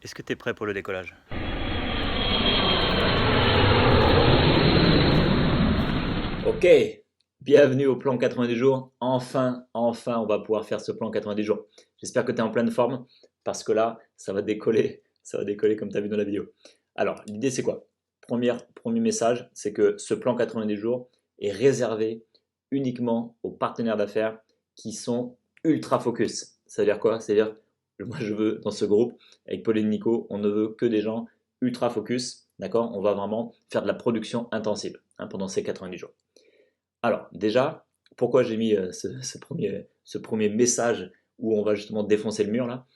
Est-ce que tu es prêt pour le décollage? Ok, bienvenue au plan 90 jours. Enfin, on va pouvoir faire ce plan 90 jours. J'espère que tu es en pleine forme parce que là, ça va décoller comme tu as vu dans la vidéo. Alors, l'idée c'est quoi? Premier message, c'est que ce plan 90 jours est réservé uniquement aux partenaires d'affaires qui sont ultra focus. Ça veut dire quoi? C'est-à-dire, moi je veux dans ce groupe, avec Paul et Nico, on ne veut que des gens ultra focus. D'accord? On va vraiment faire de la production intensive pendant ces 90 jours. Alors, déjà, pourquoi j'ai mis ce premier message où on va justement défoncer le mur là?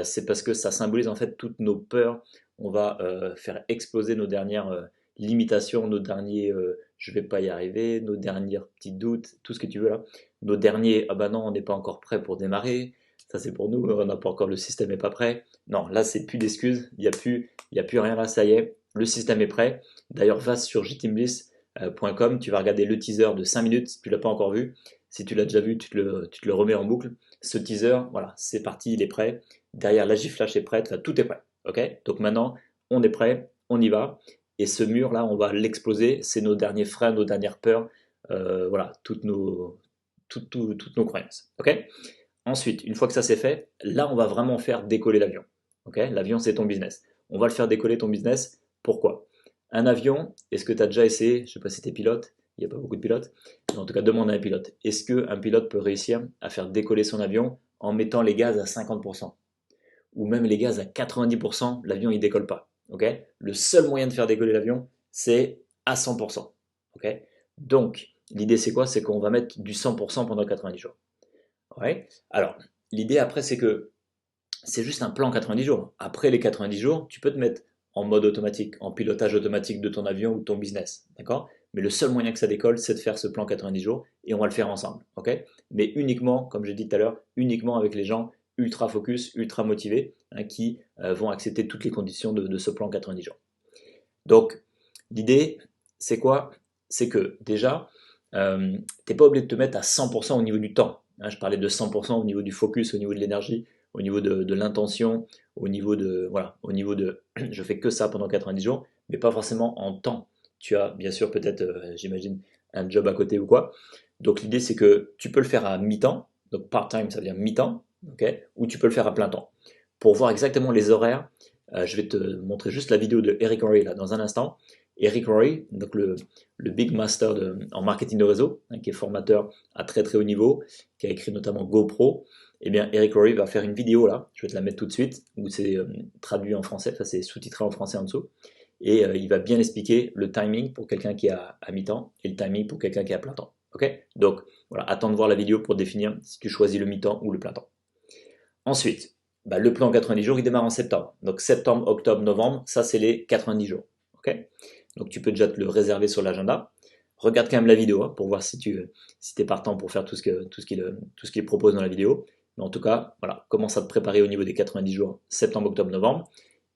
C'est parce que ça symbolise en fait toutes nos peurs. On va faire exploser nos dernières limitations, nos derniers je vais pas y arriver, nos derniers petits doutes, tout ce que tu veux là. Nos derniers ah bah non, on n'est pas encore prêt pour démarrer. Ça c'est pour nous, on n'a pas encore, le système n'est pas prêt. Non, là c'est plus d'excuses, il y a plus rien là, ça y est, le système est prêt. D'ailleurs, va sur jteambliss.com, tu vas regarder le teaser de 5 minutes si tu l'as pas encore vu. Si tu l'as déjà vu, tu te le remets en boucle. Ce teaser, voilà, c'est parti, il est prêt. Derrière, la giflash est prête, enfin, tout est prêt. Ok? Donc maintenant, on est prêt, on y va. Et ce mur-là, on va l'exploser. C'est nos derniers freins, nos dernières peurs, voilà, toutes nos croyances. Ok? Ensuite, une fois que ça c'est fait, là, on va vraiment faire décoller l'avion. Ok? L'avion, c'est ton business. On va le faire décoller ton business. Pourquoi? Un avion, est-ce que tu as déjà essayé? Je ne sais pas si tu es pilote, il n'y a pas beaucoup de pilotes, mais en tout cas, demande à un pilote. Est-ce qu'un pilote peut réussir à faire décoller son avion en mettant les gaz à 50%? Ou même les gaz à 90%, l'avion il décolle pas. Ok? Le seul moyen de faire décoller l'avion, c'est à 100%. Ok? Donc, l'idée c'est quoi? C'est qu'on va mettre du 100% pendant 90 jours. Ouais. Alors, l'idée après, c'est que c'est juste un plan 90 jours. Après les 90 jours, tu peux te mettre en mode automatique, en pilotage automatique de ton avion ou de ton business. D'accord? Mais le seul moyen que ça décolle, c'est de faire ce plan 90 jours et on va le faire ensemble. Ok? Mais uniquement, comme j'ai dit tout à l'heure, uniquement avec les gens ultra focus, ultra motivés, qui vont accepter toutes les conditions de ce plan 90 jours. Donc, l'idée, c'est quoi? C'est que déjà, tu n'es pas obligé de te mettre à 100% au niveau du temps. Je parlais de 100% au niveau du focus, au niveau de l'énergie, au niveau de l'intention, au niveau de, voilà, au niveau de je fais que ça pendant 90 jours, mais pas forcément en temps. Tu as bien sûr peut-être, j'imagine, un job à côté ou quoi. Donc l'idée, c'est que tu peux le faire à mi-temps, donc part-time, ça veut dire mi-temps, ok, ou tu peux le faire à plein temps. Pour voir exactement les horaires, je vais te montrer juste la vidéo de Eric Horry là dans un instant. Eric Horry, donc le big master en marketing de réseau, qui est formateur à très très haut niveau, qui a écrit notamment GoPro. Eh bien, Eric Horry va faire une vidéo là, je vais te la mettre tout de suite, où c'est traduit en français, enfin c'est sous-titré en français en dessous. Et il va bien expliquer le timing pour quelqu'un qui est à mi-temps et le timing pour quelqu'un qui est à plein temps. Ok? Donc voilà, attends de voir la vidéo pour définir si tu choisis le mi-temps ou le plein temps. Ensuite, bah, le plan 90 jours, il démarre en septembre. Donc septembre, octobre, novembre, ça c'est les 90 jours. Ok? Donc tu peux déjà te le réserver sur l'agenda. Regarde quand même la vidéo pour voir si tu si es partant pour faire tout ce qu'il propose dans la vidéo. Mais en tout cas, voilà, commence à te préparer au niveau des 90 jours, septembre, octobre, novembre.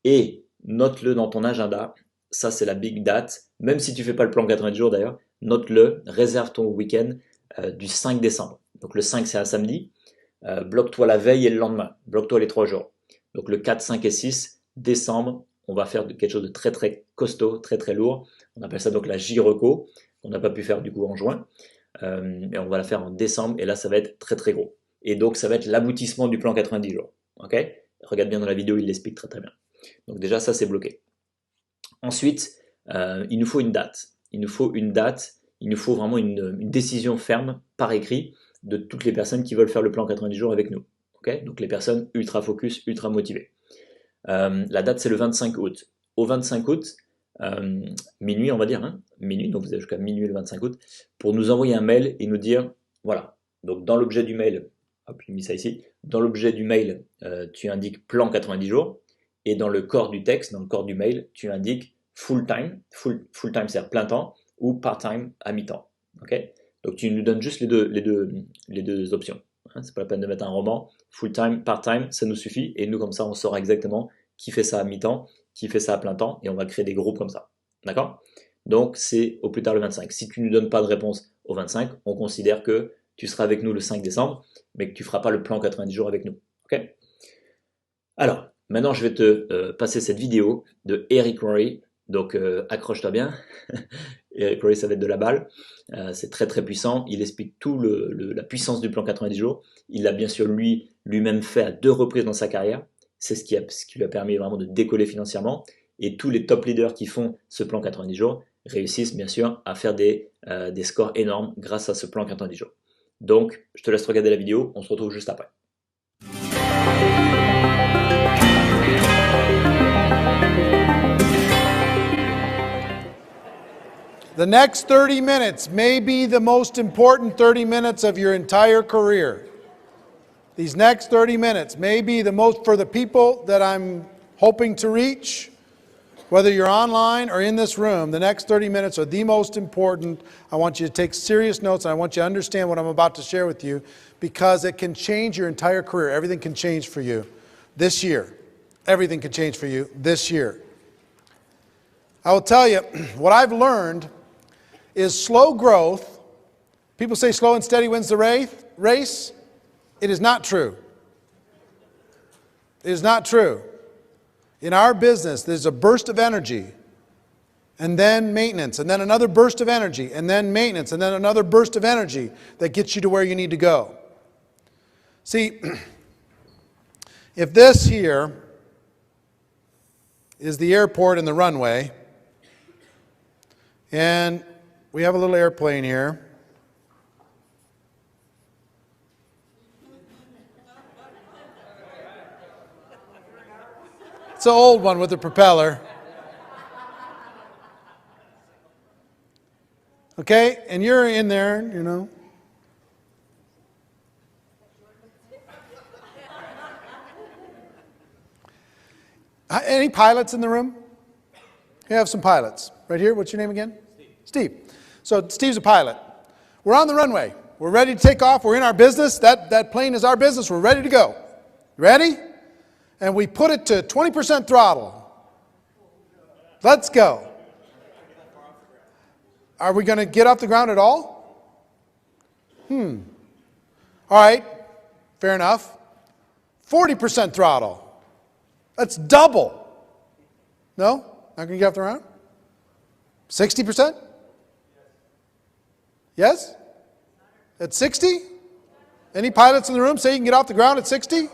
Et note-le dans ton agenda. Ça, c'est la big date. Même si tu fais pas le plan 90 jours d'ailleurs, note-le, réserve ton week-end du 5 décembre. Donc le 5, c'est un samedi. Bloque-toi la veille et le lendemain. Bloque-toi les 3 jours. Donc le 4, 5 et 6 décembre, on va faire quelque chose de très très costaud, très très lourd. On appelle ça donc la J-Reco, qu'on n'a pas pu faire du coup en juin. Et on va la faire en décembre et là ça va être très très gros. Et donc ça va être l'aboutissement du plan 90 jours. Ok? Regarde bien dans la vidéo, il l'explique très très bien. Donc déjà ça c'est bloqué. Ensuite, il nous faut une date. Il nous faut une date, il nous faut vraiment une décision ferme par écrit de toutes les personnes qui veulent faire le plan 90 jours avec nous. Okay, donc les personnes ultra focus, ultra motivées. La date c'est le 25 août. Au 25 août, minuit on va dire, minuit, donc vous avez jusqu'à minuit le 25 août, pour nous envoyer un mail et nous dire, voilà, donc dans l'objet du mail, hop, j'ai mis ça ici, dans l'objet du mail, tu indiques plan 90 jours, et dans le corps du texte, dans le corps du mail, tu indiques full time, full time c'est-à-dire plein temps, ou part time à mi-temps. Okay, donc tu nous donnes juste les deux options. C'est pas la peine de mettre un roman, full time, part time, ça nous suffit, et nous comme ça on saura exactement qui fait ça à mi-temps, qui fait ça à plein temps, et on va créer des groupes comme ça. D'accord? Donc c'est au plus tard le 25. Si tu ne nous donnes pas de réponse au 25, on considère que tu seras avec nous le 5 décembre, mais que tu ne feras pas le plan 90 jours avec nous. Ok? Alors, Maintenant, je vais te passer cette vidéo de Eric Rory. Donc, accroche-toi bien. Eric Rory, ça va être de la balle. C'est très très puissant. Il explique tout la puissance du plan 90 jours. Il l'a bien sûr lui-même fait à 2 reprises dans sa carrière. C'est ce qui lui a permis vraiment de décoller financièrement. Et tous les top leaders qui font ce plan 90 jours réussissent bien sûr à faire des scores énormes grâce à ce plan 90 jours. Donc, je te laisse regarder la vidéo. On se retrouve juste après. The next 30 minutes may be the most important 30 minutes of your entire career. These next 30 minutes may be the most, for the people that I'm hoping to reach, whether you're online or in this room, the next 30 minutes are the most important. I want you to take serious notes, and I want you to understand what I'm about to share with you, because it can change your entire career. Everything can change for you this year. Everything can change for you this year. I will tell you, what I've learned is slow growth. People say slow and steady wins the race. It is not true. It is not true. In our business, there's a burst of energy, and then maintenance, and then another burst of energy, and then maintenance, and then another burst of energy that gets you to where you need to go. See, if this here is the airport and the runway, and we have a little airplane here. It's an old one with a propeller. Okay, and you're in there, you know. Any pilots in the room? You have some pilots. Right here, what's your name again? Steve. So Steve's a pilot. We're on the runway. We're ready to take off. We're in our business. That plane is our business. We're ready to go. Ready? And we put it to 20% throttle. Let's go. Are we going to get off the ground at all? All right. Fair enough. 40% throttle. That's double. No? Not going to get off the ground? 60%? Yes? At 60? Any pilots in the room say you can get off the ground at 60?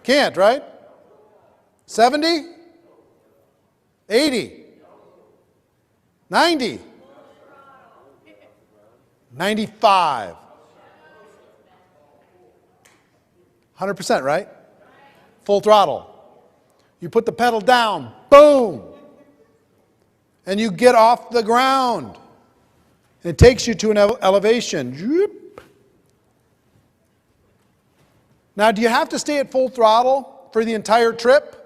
Can't, right? 70? 80? 90? 95? 100%, right? Full throttle. You put the pedal down, boom! And you get off the ground. It takes you to an elevation. Now, do you have to stay at full throttle for the entire trip?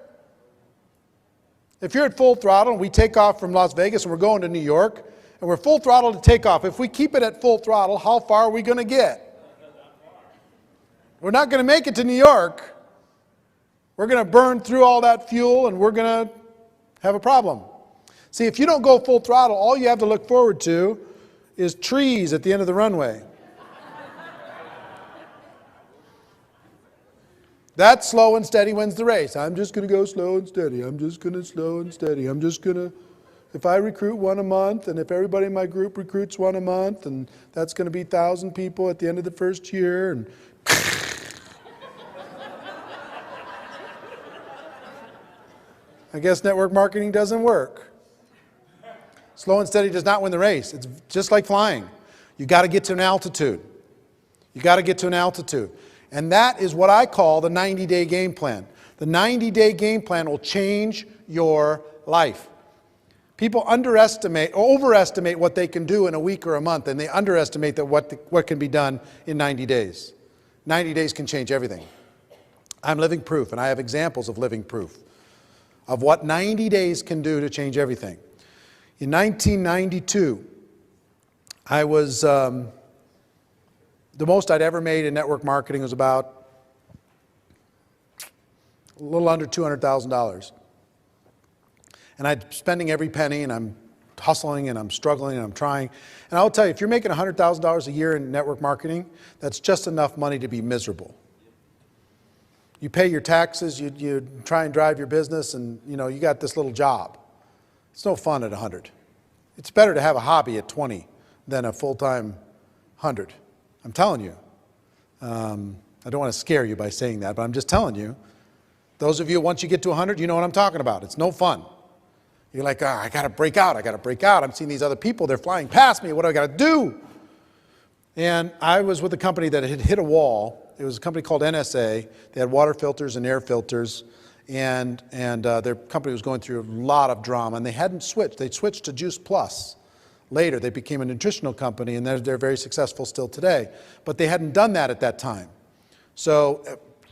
If you're at full throttle and we take off from Las Vegas and we're going to New York, and we're full throttle to take off, if we keep it at full throttle, how far are we going to get? We're not going to make it to New York. We're going to burn through all that fuel and we're going to have a problem. See, if you don't go full throttle, all you have to look forward to is trees at the end of the runway. That slow and steady wins the race. I'm just going to go slow and steady. I'm just going to slow and steady. I'm just going to, if I recruit one a month, and if everybody in my group recruits one a month, and that's going to be 1,000 people at the end of the first year, and I guess network marketing doesn't work. Slow and steady does not win the race. It's just like flying. You got to get to an altitude. You got to get to an altitude. And that is what I call the 90-day game plan. The 90-day game plan will change your life. People underestimate or overestimate what they can do in a week or a month, and they underestimate that what can be done in 90 days. 90 days can change everything. I'm living proof, and I have examples of living proof of what 90 days can do to change everything. In 1992, I was, the most I'd ever made in network marketing was about a little under $200,000. And I'm spending every penny, and I'm hustling, and I'm struggling, and I'm trying. And I'll tell you, if you're making $100,000 a year in network marketing, that's just enough money to be miserable. You pay your taxes, you try and drive your business, and you got this little job. It's no fun at 100. It's better to have a hobby at 20 than a full-time 100. I'm telling you. I don't want to scare you by saying that, but I'm just telling you. Those of you, once you get to 100, you know what I'm talking about. It's no fun. You're like, I got to break out. I'm seeing these other people. They're flying past me. What do I got to do? And I was with a company that had hit a wall. It was a company called NSA. They had water filters and air filters. And their company was going through a lot of drama. And they hadn't switched. They'd switched to Juice Plus. Later, they became a nutritional company, and they're very successful still today. But they hadn't done that at that time. So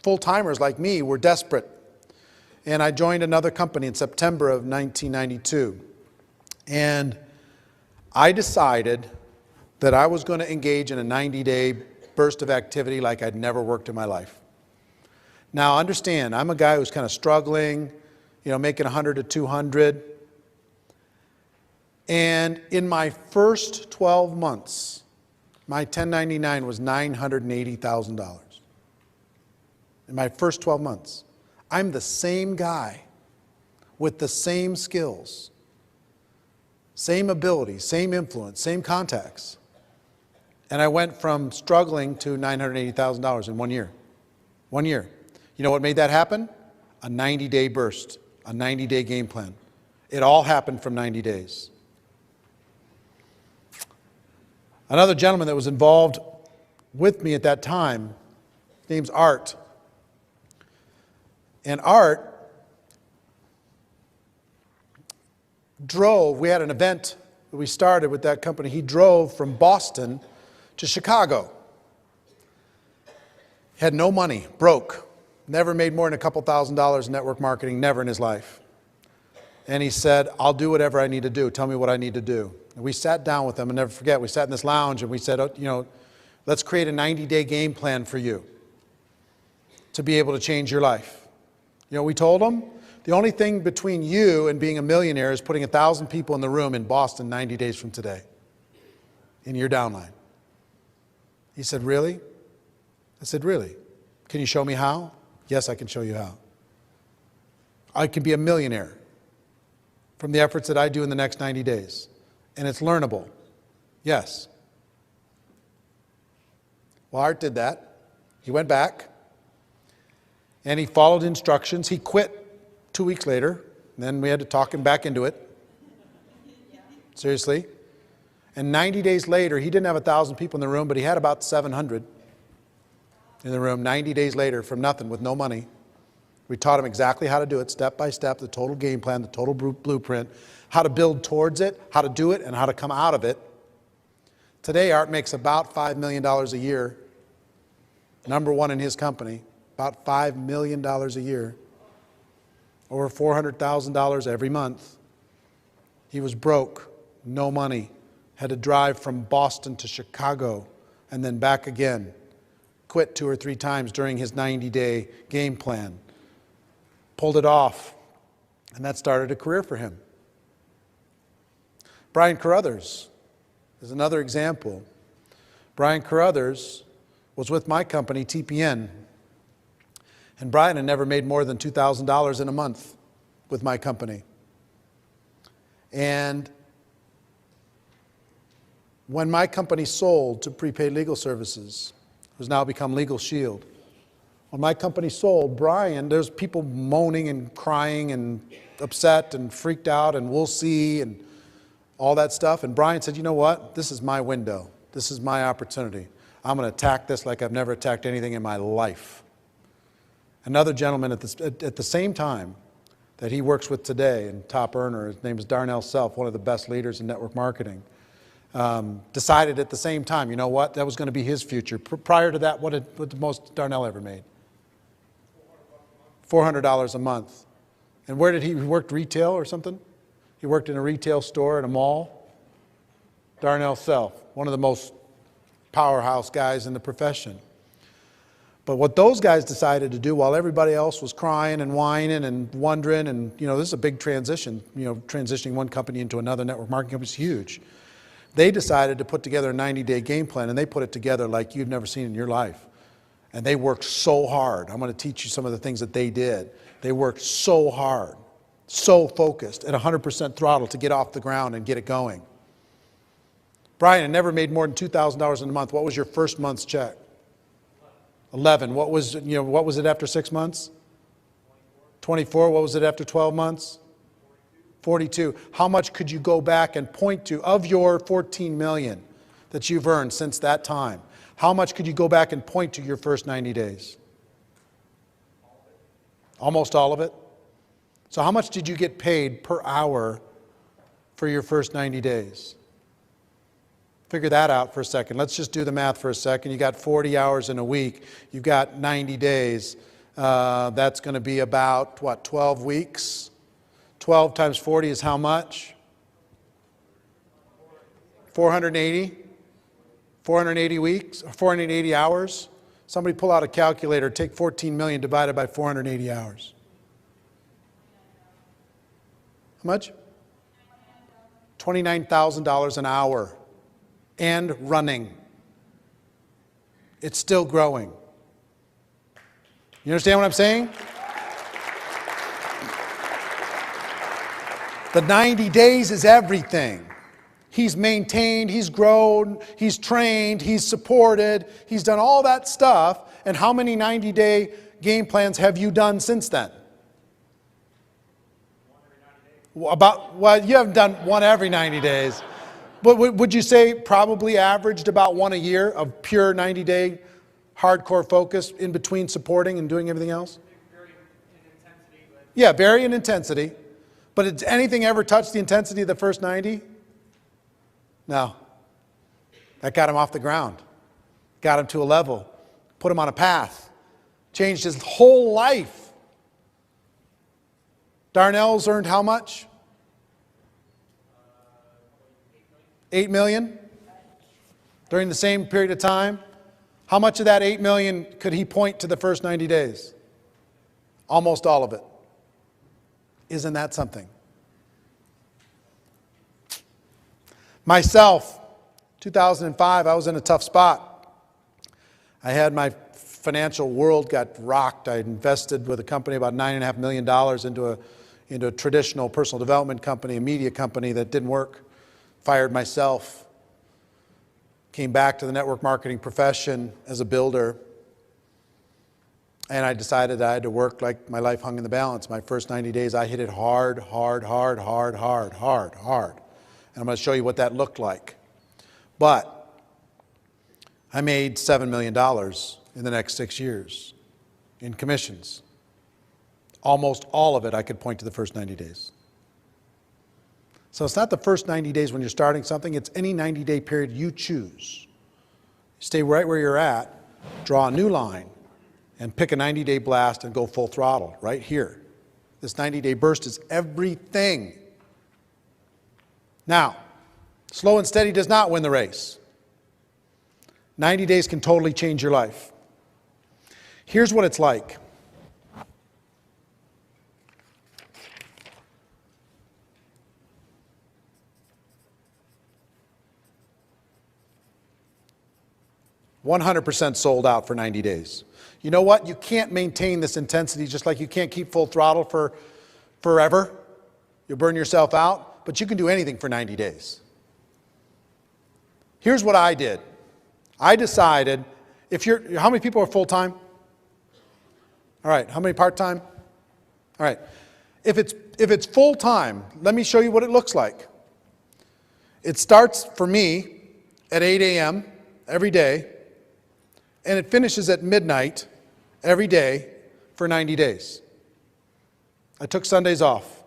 full-timers like me were desperate. And I joined another company in September of 1992. And I decided that I was going to engage in a 90-day burst of activity like I'd never worked in my life. Now, understand, I'm a guy who's kind of struggling, making 100 to 200. And in my first 12 months, my 1099 was $980,000. In my first 12 months. I'm the same guy with the same skills, same abilities, same influence, same contacts. And I went from struggling to $980,000 in 1 year. 1 year. You know what made that happen? A 90-day burst, a 90-day game plan. It all happened from 90 days. Another gentleman that was involved with me at that time, his name's Art. And Art drove, we had an event that we started with that company. He drove from Boston to Chicago. Had no money, broke, never made more than a couple $1,000s in network marketing, never in his life. And he said, I'll do whatever I need to do. Tell me what I need to do. And we sat down with him, and never forget, we sat in this lounge and we said, let's create a 90-day game plan for you to be able to change your life. We told him? The only thing between you and being a millionaire is putting 1,000 people in the room in Boston 90 days from today in your downline. He said, really? I said, really? Can you show me how? Yes, I can show you how. I can be a millionaire from the efforts that I do in the next 90 days. And it's learnable. Yes. Well, Art did that. He went back. And he followed instructions. He quit 2 weeks later. And then we had to talk him back into it. Seriously. And 90 days later, he didn't have 1,000 people in the room, but he had about 700 in the room 90 days later from nothing, with no money. We taught him exactly how to do it, step by step, the total game plan, the total blueprint, how to build towards it, how to do it, and how to come out of it. Today, Art makes about $5 million a year. Number one in his company. About $5 million a year, over $400,000 every month. He was broke, no money, had to drive from Boston to Chicago and then back again. Quit 2 or 3 times during his 90-day game plan. Pulled it off, and that started a career for him. Brian Carruthers is another example. Brian Carruthers was with my company, TPN. And Brian had never made more than $2,000 in a month with my company. And when my company sold to Prepaid Legal Services, who's now become Legal Shield, when my company sold, Brian, there's people moaning and crying and upset and freaked out and we'll see and all that stuff. And Brian said, you know what? This is my window. This is my opportunity. I'm going to attack this like I've never attacked anything in my life. Another gentleman at the same time that he works with today, and top earner, his name is Darnell Self, one of the best leaders in network marketing, decided at the same time, you know what, that was going to be his future. Prior to that, what the most Darnell ever made? $400 a month. And where did he work? Retail or something? He worked in a retail store in a mall. Darnell Self, one of the most powerhouse guys in the profession. But what those guys decided to do while everybody else was crying and whining and wondering, and this is a big transition, transitioning one company into another network marketing company is huge. They decided to put together a 90-day game plan, and they put it together like you've never seen in your life. And they worked so hard. I'm going to teach you some of the things that they did. They worked so hard, so focused, at 100% throttle to get off the ground and get it going. Brian, I never made more than $2,000 in a month. What was your first month's check? 11. What was it after 6 months? 24. What was it after 12 months? 42. How much could you go back and point to of your 14 million that you've earned since that time? How much could you go back and point to your first 90 days? Almost all of it? So how much did you get paid per hour for your first 90 days? Figure that out for a second. Let's just do the math for a second. You got 40 hours in a week. You've got 90 days. That's going to be about, 12 weeks? 12 times 40 is how much? 480? 480 weeks? 480 hours? Somebody pull out a calculator. Take 14 million divided by 480 hours. How much? $29,000 an hour. And running. It's still growing. You understand what I'm saying? The 90 days is everything. He's maintained, he's grown, he's trained, he's supported, he's done all that stuff. And how many 90-day game plans have you done since then? You haven't done one every 90 days. But would you say probably averaged about one a year of pure 90-day hardcore focus in between supporting and doing everything else? Vary in intensity. Yeah, vary in intensity. But did anything ever touch the intensity of the first 90? No. That got him off the ground. Got him to a level. Put him on a path. Changed his whole life. Darnell's earned how much? 8 million during the same period of time. How much of that 8 million could he point to the first 90 days? Almost all of it. Isn't that something? Myself, 2005, I was in a tough spot. I had my financial world got rocked. I invested with a company about $9.5 million into a traditional personal development company, a media company that didn't work. Fired myself. Came back to the network marketing profession as a builder. And I decided I had to work like my life hung in the balance. My first 90 days, I hit it hard. And I'm going to show you what that looked like. But I made $7 million in the next 6 years in commissions. Almost all of it I could point to the first 90 days. So it's not the first 90 days when you're starting something, it's any 90-day period you choose. Stay right where you're at, draw a new line, and pick a 90-day blast and go full throttle right here. This 90-day burst is everything. Now, slow and steady does not win the race. 90 days can totally change your life. Here's what it's like. $100% sold out for 90 days. You know what? You can't maintain this intensity just like you can't keep full throttle for forever. You'll burn yourself out, but you can do anything for 90 days. Here's what I did. I decided, how many people are full-time? All right, how many part-time? All right. If it's full-time, let me show you what it looks like. It starts for me at 8 a.m. every day, and it finishes at midnight every day for 90 days. I took Sundays off.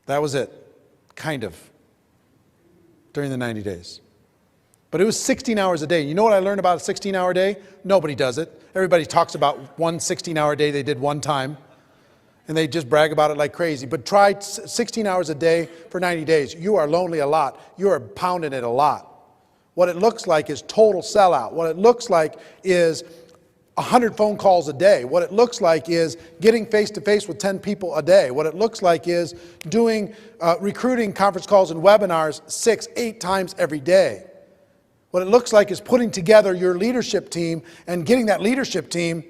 That was it, kind of, during the 90 days. But it was 16 hours a day. You know what I learned about a 16-hour day? Nobody does it. Everybody talks about one 16-hour day they did one time, and they just brag about it like crazy. But try 16 hours a day for 90 days. You are lonely a lot. You are pounding it a lot. What it looks like is total sellout. What it looks like is 100 phone calls a day. What it looks like is getting face-to-face with 10 people a day. What it looks like is doing recruiting conference calls and webinars 6, 8 times every day. What it looks like is putting together your leadership team and getting that leadership team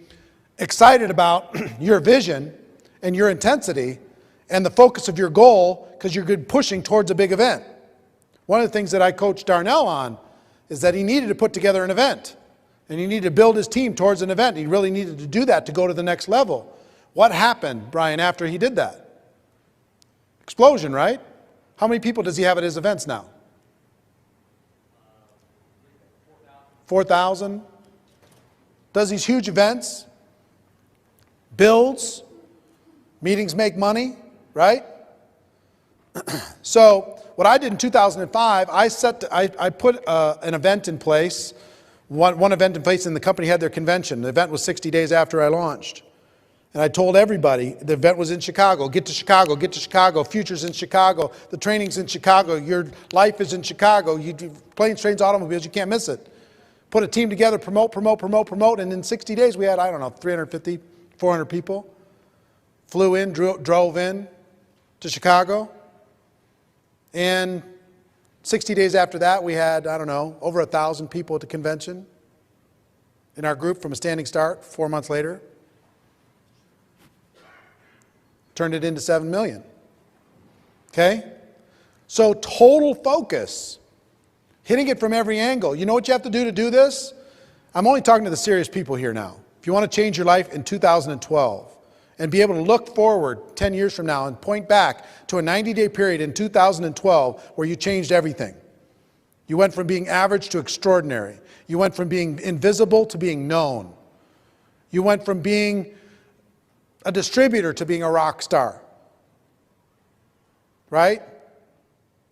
excited about your vision and your intensity and the focus of your goal, because you're good pushing towards a big event. One of the things that I coached Darnell on is that he needed to put together an event. And he needed to build his team towards an event. He really needed to do that to go to the next level. What happened, Brian, after he did that? Explosion, right? How many people does he have at his events now? 4,000. Does these huge events. Builds. Meetings make money, right? So what I did in 2005, I put an event in place, one event in place, and the company had their convention. The event was 60 days after I launched. And I told everybody, the event was in Chicago, get to Chicago, future's in Chicago, the training's in Chicago, your life is in Chicago, you do planes, trains, automobiles, you can't miss it. Put a team together, promote, and in 60 days we had, 350, 400 people. Flew in, drove in to Chicago. And 60 days after that, we had, over 1,000 people at the convention in our group from a standing start 4 months later. Turned it into 7 million. Okay? So total focus. Hitting it from every angle. You know what you have to do this? I'm only talking to the serious people here now. If you want to change your life in 2012 and be able to look forward 10 years from now and point back to a 90-day period in 2012 where you changed everything. You went from being average to extraordinary. You went from being invisible to being known. You went from being a distributor to being a rock star. Right?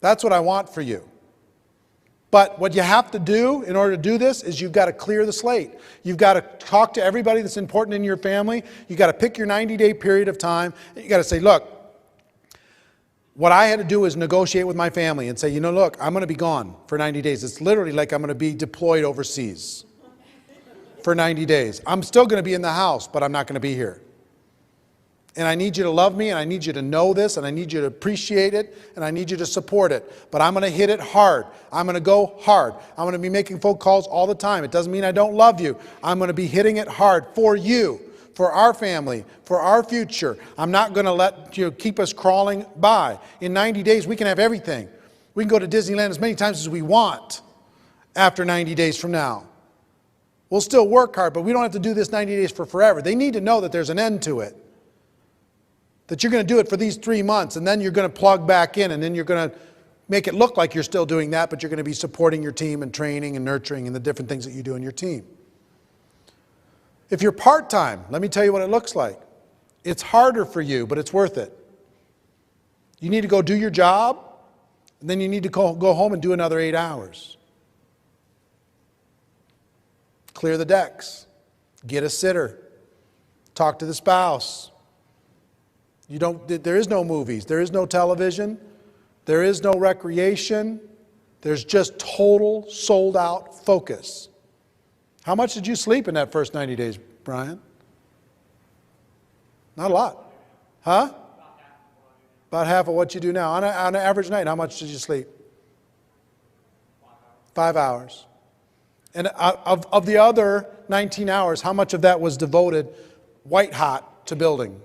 That's what I want for you. But what you have to do in order to do this is you've got to clear the slate. You've got to talk to everybody that's important in your family. You've got to pick your 90-day period of time. You've got to say, look, what I had to do is negotiate with my family and say, look, I'm going to be gone for 90 days. It's literally like I'm going to be deployed overseas for 90 days. I'm still going to be in the house, but I'm not going to be here. And I need you to love me, and I need you to know this, and I need you to appreciate it, and I need you to support it. But I'm going to hit it hard. I'm going to go hard. I'm going to be making phone calls all the time. It doesn't mean I don't love you. I'm going to be hitting it hard for you, for our family, for our future. I'm not going to let you keep us crawling by. In 90 days, we can have everything. We can go to Disneyland as many times as we want after 90 days from now. We'll still work hard, but we don't have to do this 90 days for forever. They need to know that there's an end to it. That you're going to do it for these 3 months, and then you're going to plug back in, and then you're going to make it look like you're still doing that, but you're going to be supporting your team and training and nurturing and the different things that you do in your team. If you're part-time, let me tell you what it looks like. It's harder for you, but it's worth it. You need to go do your job, and then you need to go home and do another 8 hours. Clear the decks. Get a sitter. Talk to the spouse. There is no movies. There is no television. There is no recreation. There's just total sold-out focus. How much did you sleep in that first 90 days, Brian? Not a lot. Huh? About half of what you do now. On an average night, how much did you sleep? 5 hours. And of the other 19 hours, how much of that was devoted white hot to building?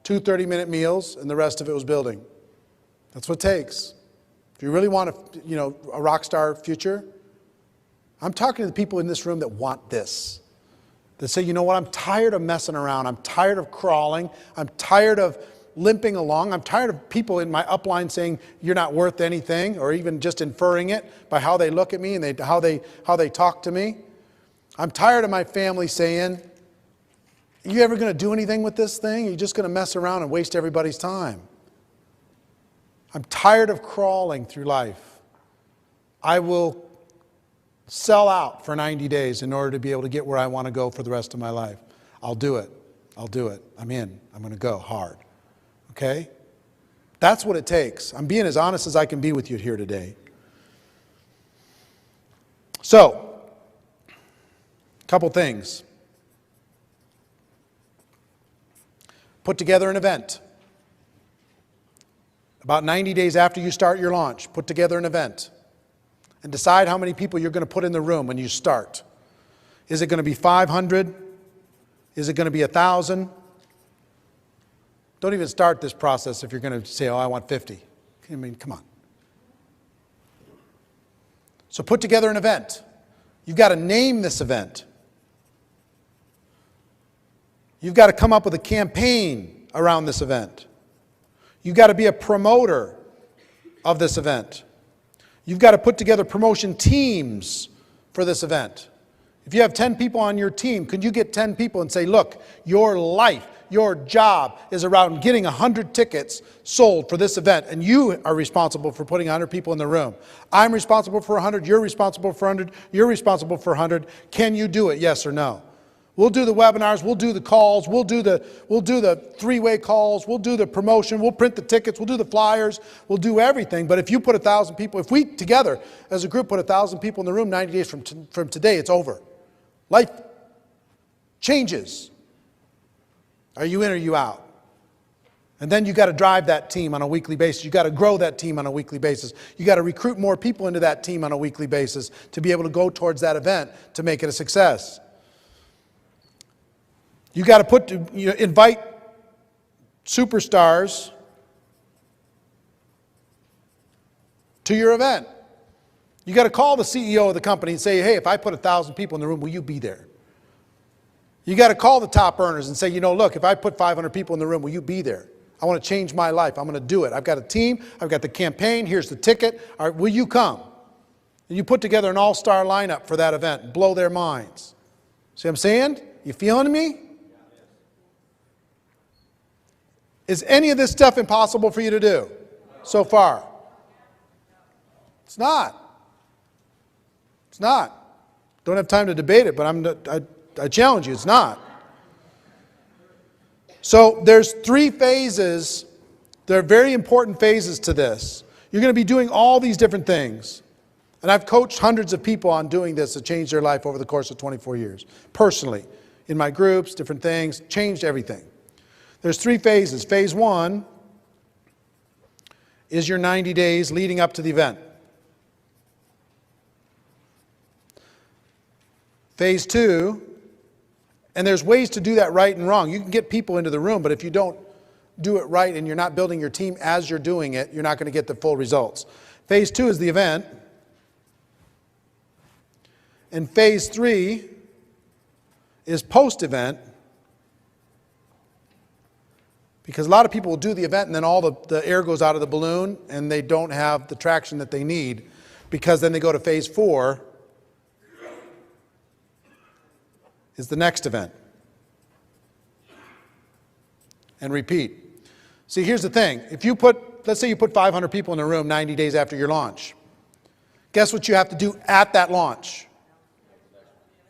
Two 30-minute meals, and the rest of it was building. That's what it takes. If you really want a rock star future, I'm talking to the people in this room that want this. That say, you know what, I'm tired of messing around. I'm tired of crawling. I'm tired of limping along. I'm tired of people in my upline saying you're not worth anything, or even just inferring it by how they look at me and how they talk to me. I'm tired of my family saying, are you ever going to do anything with this thing? Are you just going to mess around and waste everybody's time? I'm tired of crawling through life. I will sell out for 90 days in order to be able to get where I want to go for the rest of my life. I'll do it. I'll do it. I'm in. I'm going to go hard. Okay? That's what it takes. I'm being as honest as I can be with you here today. So, a couple things. Put together an event. About 90 days after you start your launch, put together an event and decide how many people you're going to put in the room when you start. Is it going to be 500? Is it going to be 1,000? Don't even start this process if you're going to say, oh, I want 50. I mean, come on. So put together an event. You've got to name this event. You've got to come up with a campaign around this event. You've got to be a promoter of this event. You've got to put together promotion teams for this event. If you have 10 people on your team, could you get 10 people and say, look, your life, your job is around getting 100 tickets sold for this event, and you are responsible for putting 100 people in the room. I'm responsible for 100, you're responsible for 100, you're responsible for 100. Can you do it, yes or no? We'll do the webinars, we'll do the calls, we'll do the three-way calls, we'll do the promotion, we'll print the tickets, we'll do the flyers, we'll do everything. But if you put 1,000 people, if we together as a group put 1,000 people in the room 90 days from today, it's over. Life changes. Are you in or are you out? And then you got to drive that team on a weekly basis. You got to grow that team on a weekly basis. You got to recruit more people into that team on a weekly basis to be able to go towards that event to make it a success. You got to invite superstars to your event. You got to call the CEO of the company and say, hey, if I put 1,000 people in the room, will you be there? You got to call the top earners and say, you know, look, if I put 500 people in the room, will you be there? I want to change my life. I'm going to do it. I've got a team. I've got the campaign. Here's the ticket. All right, will you come? And you put together an all-star lineup for that event. Blow their minds. See what I'm saying? You feeling me? Is any of this stuff impossible for you to do so far? It's not. It's not. Don't have time to debate it, but I challenge you, it's not. So there's 3 phases. There are very important phases to this. You're going to be doing all these different things. And I've coached hundreds of people on doing this to change their life over the course of 24 years. Personally, in my groups, different things, changed everything. There's 3 phases. Phase 1 is your 90 days leading up to the event. Phase 2, and there's ways to do that right and wrong. You can get people into the room, but if you don't do it right and you're not building your team as you're doing it, you're not going to get the full results. Phase 2 is the event. And phase 3 is post-event. Because a lot of people will do the event and then all the air goes out of the balloon and they don't have the traction that they need, because then they go to phase 4 is the next event. And repeat. See, here's the thing. If you let's say you put 500 people in the room 90 days after your launch. Guess what you have to do at that launch?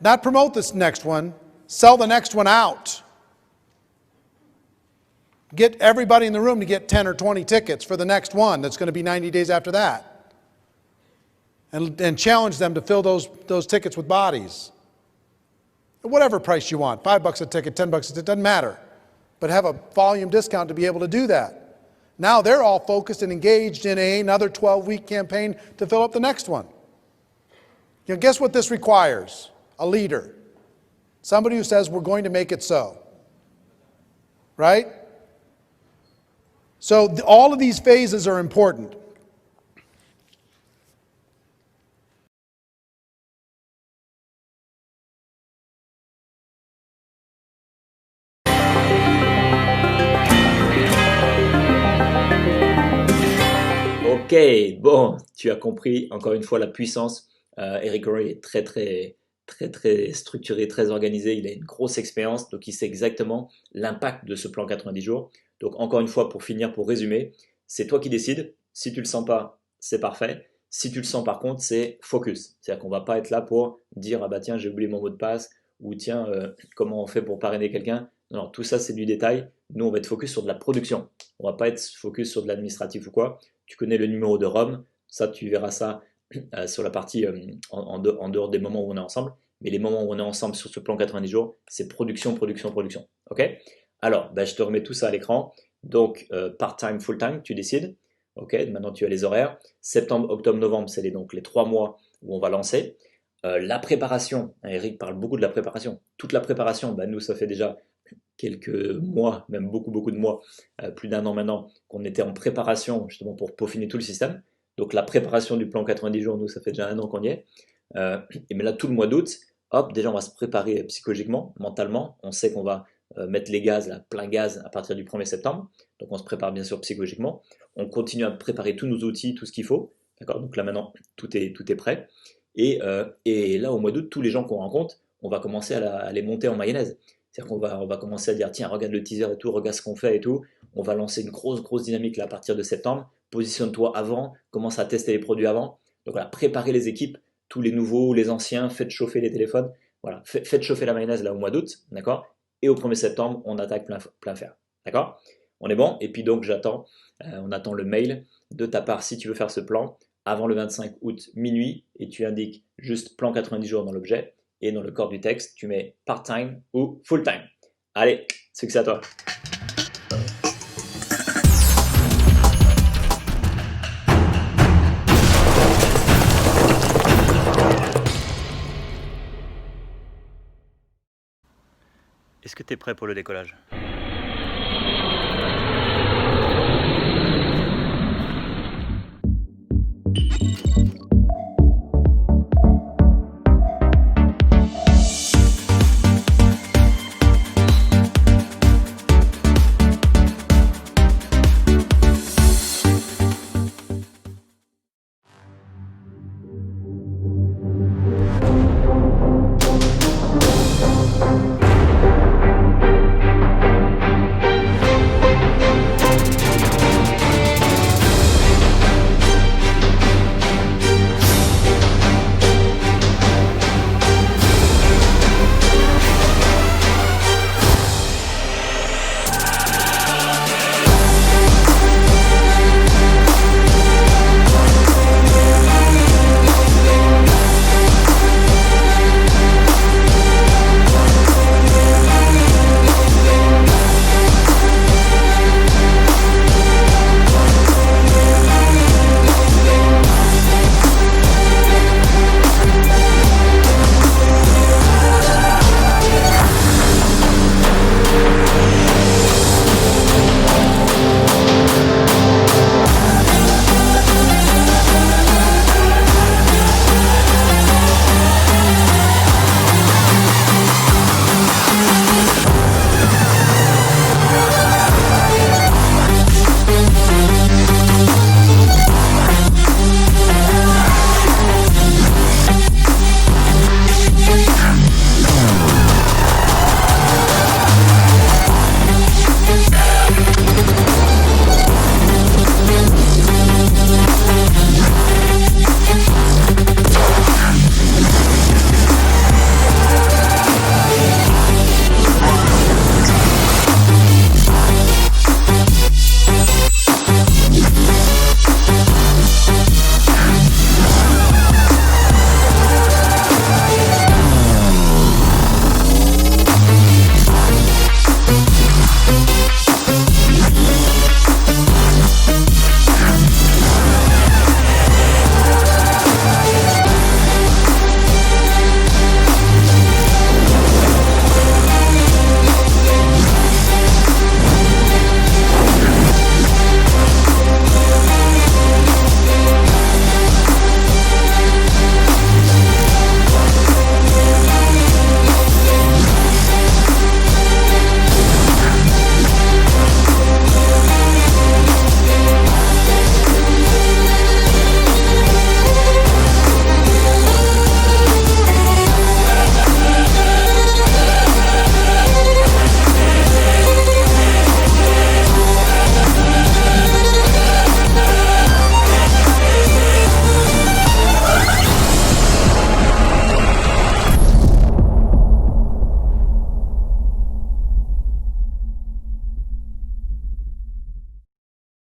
Not promote this next one, sell the next one out. Get everybody in the room to get 10 or 20 tickets for the next one that's going to be 90 days after that. And challenge them to fill those tickets with bodies. At whatever price you want, $5 a ticket, $10 a ticket, doesn't matter. But have a volume discount to be able to do that. Now they're all focused and engaged in another 12-week campaign to fill up the next one. You know, guess what this requires? A leader. Somebody who says, we're going to make it so. Right? So all of these phases are important. Ok, bon, tu as compris encore une fois la puissance. Eric Roy est très structuré, très organisé. Il a une grosse expérience, donc il sait exactement l'impact de ce plan 90 jours. Donc encore une fois, pour finir, pour résumer, c'est toi qui décides. Si tu le sens pas, c'est parfait. Si tu le sens par contre, c'est focus. C'est-à-dire qu'on va pas être là pour dire ah bah tiens j'ai oublié mon mot de passe ou tiens comment on fait pour parrainer quelqu'un. Non, tout ça c'est du détail. Nous on va être focus sur de la production. On va pas être focus sur de l'administratif ou quoi. Tu connais le numéro de Rome, ça tu verras ça sur la partie en dehors des moments où on est ensemble. Mais les moments où on est ensemble sur ce plan 90 jours, c'est production. Ok? Alors, je te remets tout ça à l'écran. Donc, part-time, full-time, tu décides. Ok, maintenant tu as les horaires. Septembre, octobre, novembre, c'est donc les 3 mois où on va lancer. La préparation, hein, Eric parle beaucoup de la préparation. Toute la préparation, bah, nous, ça fait déjà quelques mois, même beaucoup, beaucoup de mois, plus d'un an maintenant, qu'on était en préparation justement pour peaufiner tout le système. Donc la préparation du plan 90 jours, nous, ça fait déjà un an qu'on y est. Et mais là, tout le mois d'août, hop, déjà, on va se préparer psychologiquement, mentalement. On sait qu'on va mettre les gaz, là, plein gaz, à partir du 1er septembre. Donc on se prépare bien sûr psychologiquement. On continue à préparer tous nos outils, tout ce qu'il faut. D'accord. Donc là, maintenant, tout est prêt. Et là, au mois d'août, tous les gens qu'on rencontre, on va commencer à les monter en mayonnaise. C'est-à-dire qu'on va commencer à dire, tiens, regarde le teaser et tout, regarde ce qu'on fait et tout. On va lancer une grosse, grosse dynamique là, à partir de septembre. Positionne-toi avant, commence à tester les produits avant. Donc voilà, préparer les équipes, tous les nouveaux, les anciens, faites chauffer les téléphones. Voilà, faites chauffer la mayonnaise là au mois d'août, d'accord. Et au 1er septembre, on attaque plein fer, d'accord. On est bon. Et puis donc, on attend le mail de ta part si tu veux faire ce plan avant le 25 août minuit et tu indiques juste plan 90 jours dans l'objet et dans le corps du texte, tu mets part-time ou full-time. Allez, succès à toi. Est-ce que tu es prêt pour le décollage ?